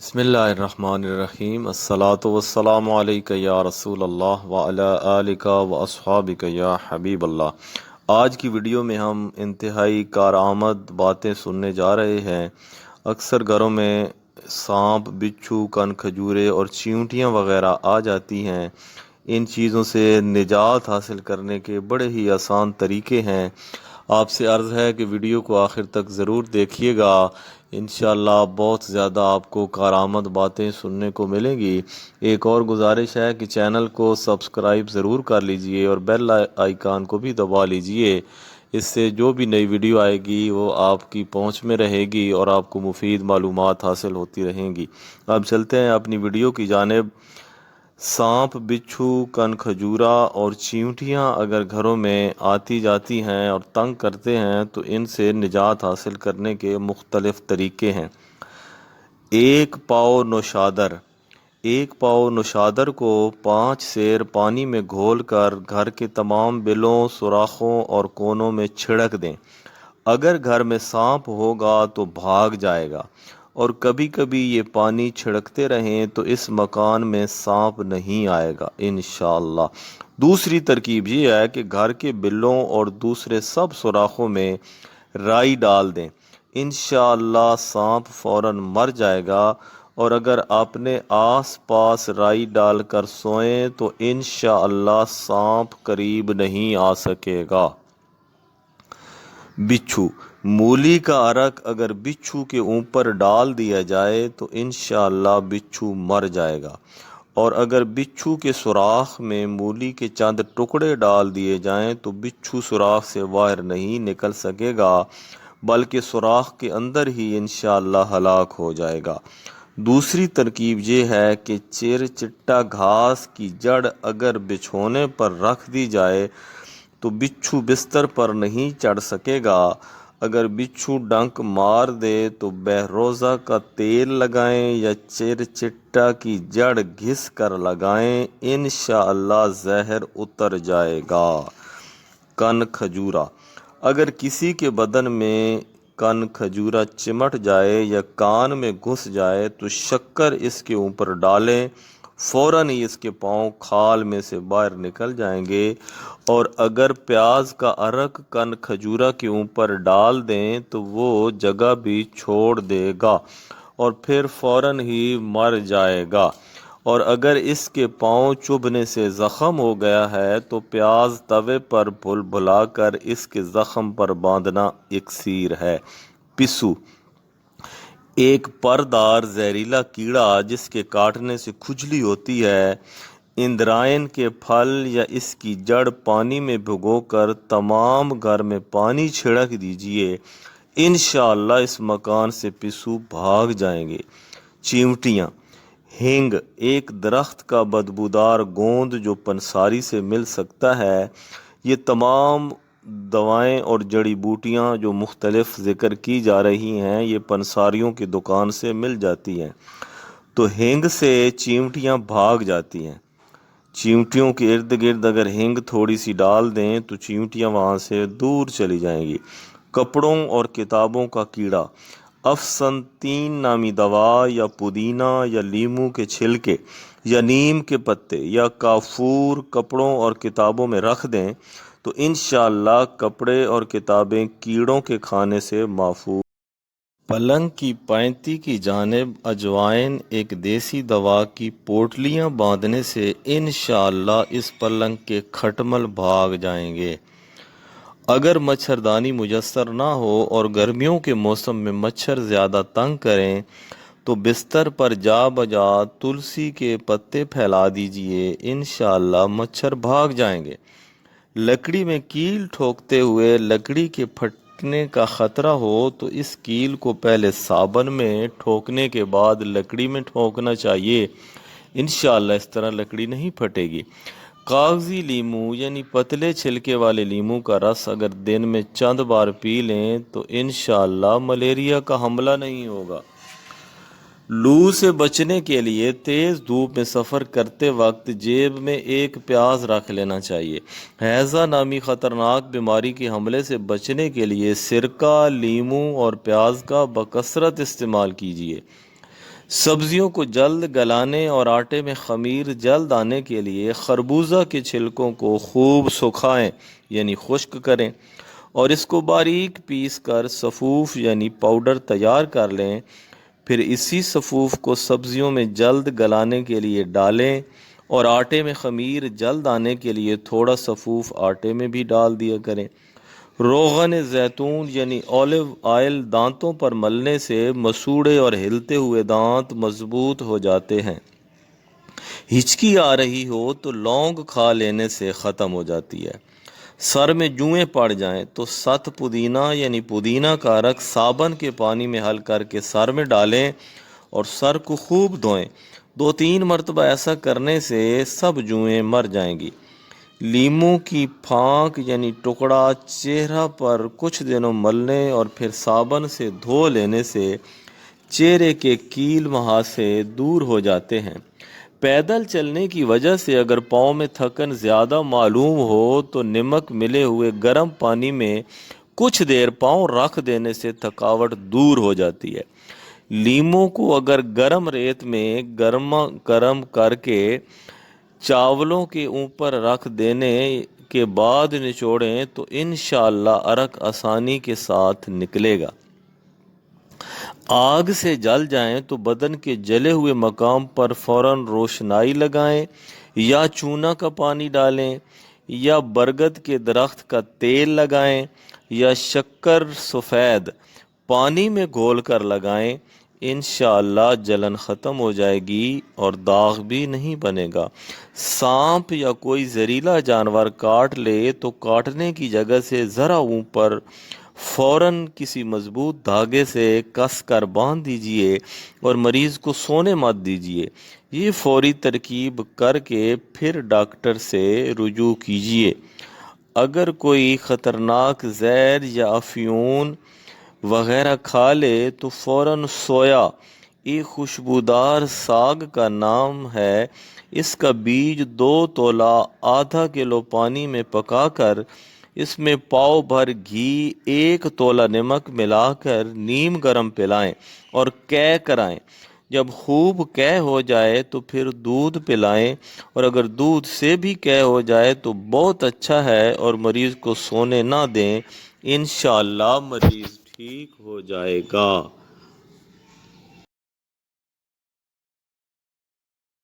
بسم اللہ الرحمن الرحیم الصلاۃ والسلام علیک یا رسول اللہ وعلی آلک و اصحابک یا حبیب اللہ۔ آج کی ویڈیو میں ہم انتہائی کارآمد باتیں سننے جا رہے ہیں۔ اکثر گھروں میں سانپ، بچھو، کن کھجورے اور چیونٹیاں وغیرہ آ جاتی ہیں۔ ان چیزوں سے نجات حاصل کرنے کے بڑے ہی آسان طریقے ہیں۔ آپ سے عرض ہے کہ ویڈیو کو آخر تک ضرور دیکھیے گا، انشاءاللہ بہت زیادہ آپ کو کارآمد باتیں سننے کو ملیں گی۔ ایک اور گزارش ہے کہ چینل کو سبسکرائب ضرور کر لیجئے اور بیل آئیکن کو بھی دبا لیجئے۔ اس سے جو بھی نئی ویڈیو آئے گی وہ آپ کی پہنچ میں رہے گی اور آپ کو مفید معلومات حاصل ہوتی رہیں گی۔ اب چلتے ہیں اپنی ویڈیو کی جانب۔ سانپ، بچھو، کن کھجورا اور چیونٹیاں اگر گھروں میں آتی جاتی ہیں اور تنگ کرتے ہیں تو ان سے نجات حاصل کرنے کے مختلف طریقے ہیں۔ ایک پاؤ نوشادر۔ ایک پاؤ نوشادر کو 5 سیر پانی میں گھول کر گھر کے تمام بلوں، سوراخوں اور کونوں میں چھڑک دیں۔ اگر گھر میں سانپ ہوگا تو بھاگ جائے گا، اور کبھی کبھی یہ پانی چھڑکتے رہیں تو اس مکان میں سانپ نہیں آئے گا انشاءاللہ۔ دوسری ترکیب یہ ہے کہ گھر کے بلوں اور دوسرے سب سوراخوں میں رائی ڈال دیں، انشاءاللہ سانپ فوراً مر جائے گا۔ اور اگر آپ نے آس پاس رائی ڈال کر سوئیں تو انشاءاللہ سانپ قریب نہیں آ سکے گا۔ بچھو۔ مولی کا عرق اگر بچھو کے اوپر ڈال دیا جائے تو انشاءاللہ بچھو مر جائے گا، اور اگر بچھو کے سوراخ میں مولی کے چند ٹکڑے ڈال دیے جائیں تو بچھو سوراخ سے باہر نہیں نکل سکے گا بلکہ سوراخ کے اندر ہی انشاءاللہ ہلاک ہو جائے گا۔ دوسری ترکیب یہ ہے کہ چیر چٹا گھاس کی جڑ اگر بچھونے پر رکھ دی جائے تو بچھو بستر پر نہیں چڑھ سکے گا۔ اگر بچھو ڈنک مار دے تو بہروزہ کا تیل لگائیں یا چیر چٹا کی جڑ گھس کر لگائیں، انشاءاللہ زہر اتر جائے گا۔ کن کھجورا۔ اگر کسی کے بدن میں کن کھجورا چمٹ جائے یا کان میں گھس جائے تو شکر اس کے اوپر ڈالیں، فوراً ہی اس کے پاؤں کھال میں سے باہر نکل جائیں گے۔ اور اگر پیاز کا عرق کن کھجورا کے اوپر ڈال دیں تو وہ جگہ بھی چھوڑ دے گا اور پھر فوراً ہی مر جائے گا۔ اور اگر اس کے پاؤں چبھنے سے زخم ہو گیا ہے تو پیاز توے پر بھل بھلا کر اس کے زخم پر باندھنا اکسیر ہے۔ پسو۔ ایک پردار زہریلا کیڑا جس کے کاٹنے سے کھجلی ہوتی ہے، اندرائن کے پھل یا اس کی جڑ پانی میں بھگو کر تمام گھر میں پانی چھڑک دیجئے، انشاءاللہ اس مکان سے پسو بھاگ جائیں گے۔ چیونٹیاں۔ ہینگ ایک درخت کا بدبودار گوند جو پنساری سے مل سکتا ہے۔ یہ تمام دوائیں اور جڑی بوٹیاں جو مختلف ذکر کی جا رہی ہیں یہ پنساریوں کی دکان سے مل جاتی ہیں، تو ہینگ سے چیونٹیاں بھاگ جاتی ہیں۔ چیونٹیوں کے ارد گرد اگر ہینگ تھوڑی سی ڈال دیں تو چیونٹیاں وہاں سے دور چلی جائیں گی۔ کپڑوں اور کتابوں کا کیڑا۔ افسنتین نامی دوا یا پودینہ یا لیموں کے چھلکے یا نیم کے پتے یا کافور کپڑوں اور کتابوں میں رکھ دیں تو انشاءاللہ کپڑے اور کتابیں کیڑوں کے کھانے سے محفوظ۔ پلنگ کی پینتی کی جانب اجوائن ایک دیسی دوا کی پوٹلیاں باندھنے سے انشاءاللہ اس پلنگ کے کھٹمل بھاگ جائیں گے۔ اگر مچھردانی میسر نہ ہو اور گرمیوں کے موسم میں مچھر زیادہ تنگ کریں تو بستر پر جا بجا تلسی کے پتے پھیلا دیجئے، انشاءاللہ مچھر بھاگ جائیں گے۔ لکڑی میں کیل ٹھوکتے ہوئے لکڑی کے پھٹنے کا خطرہ ہو تو اس کیل کو پہلے صابن میں ٹھوکنے کے بعد لکڑی میں ٹھوکنا چاہیے، انشاءاللہ اس طرح لکڑی نہیں پھٹے گی۔ کاغذی لیموں یعنی پتلے چھلکے والے لیموں کا رس اگر دن میں چند بار پی لیں تو انشاءاللہ ملیریا کا حملہ نہیں ہوگا۔ لو سے بچنے کے لیے تیز دھوپ میں سفر کرتے وقت جیب میں ایک پیاز رکھ لینا چاہیے۔ ہیضہ نامی خطرناک بیماری کے حملے سے بچنے کے لیے سرکہ، لیموں اور پیاز کا بکثرت استعمال کیجیے۔ سبزیوں کو جلد گلانے اور آٹے میں خمیر جلد آنے کے لیے خربوزہ کے چھلکوں کو خوب سکھائیں یعنی خشک کریں اور اس کو باریک پیس کر سفوف یعنی پاؤڈر تیار کر لیں۔ پھر اسی سفوف کو سبزیوں میں جلد گلانے کے لیے ڈالیں اور آٹے میں خمیر جلد آنے کے لیے تھوڑا سفوف آٹے میں بھی ڈال دیا کریں۔ روغن زیتون یعنی اولیو آئل دانتوں پر ملنے سے مسوڑے اور ہلتے ہوئے دانت مضبوط ہو جاتے ہیں۔ ہچکی آ رہی ہو تو لونگ کھا لینے سے ختم ہو جاتی ہے۔ سر میں جوئیں پڑ جائیں تو ست پودینہ یعنی پودینہ کا عرق صابن کے پانی میں حل کر کے سر میں ڈالیں اور سر کو خوب دھوئیں۔ 2-3 مرتبہ ایسا کرنے سے سب جوئیں مر جائیں گی۔ لیموں کی پھانک یعنی ٹکڑا چہرہ پر کچھ دنوں ملنے اور پھر صابن سے دھو لینے سے چہرے کے کیل مہاسے دور ہو جاتے ہیں۔ پیدل چلنے کی وجہ سے اگر پاؤں میں تھکن زیادہ معلوم ہو تو نمک ملے ہوئے گرم پانی میں کچھ دیر پاؤں رکھ دینے سے تھکاوٹ دور ہو جاتی ہے۔ لیموں کو اگر گرم ریت میں گرم کر کے چاولوں کے اوپر رکھ دینے کے بعد نچوڑیں تو انشاءاللہ عرق آسانی کے ساتھ نکلے گا۔ آگ سے جل جائیں تو بدن کے جلے ہوئے مقام پر فوراً روشنائی لگائیں یا چونا کا پانی ڈالیں یا برگد کے درخت کا تیل لگائیں یا شکر سفید پانی میں گھول کر لگائیں۔ انشاءاللہ جلن ختم ہو جائے گی اور داغ بھی نہیں بنے گا۔ سانپ یا کوئی زہریلا جانور کاٹ لے تو کاٹنے کی جگہ سے ذرا اوپر فوراً کسی مضبوط دھاگے سے کس کر باندھ دیجئے اور مریض کو سونے مت دیجئے۔ یہ فوری ترکیب کر کے پھر ڈاکٹر سے رجوع کیجئے۔ اگر کوئی خطرناک زہر یا افیون وغیرہ کھا لے تو فوراً سویا ایک خوشبودار ساگ کا نام ہے، اس کا بیج 2 تولہ ½ کلو پانی میں پکا کر اس میں پاؤ بھر گھی 1 تولہ نمک ملا کر نیم گرم پلائیں اور قے کرائیں۔ جب خوب قے ہو جائے تو پھر دودھ پلائیں اور اگر دودھ سے بھی قے ہو جائے تو بہت اچھا ہے اور مریض کو سونے نہ دیں، انشاءاللہ مریض ٹھیک ہو جائے گا۔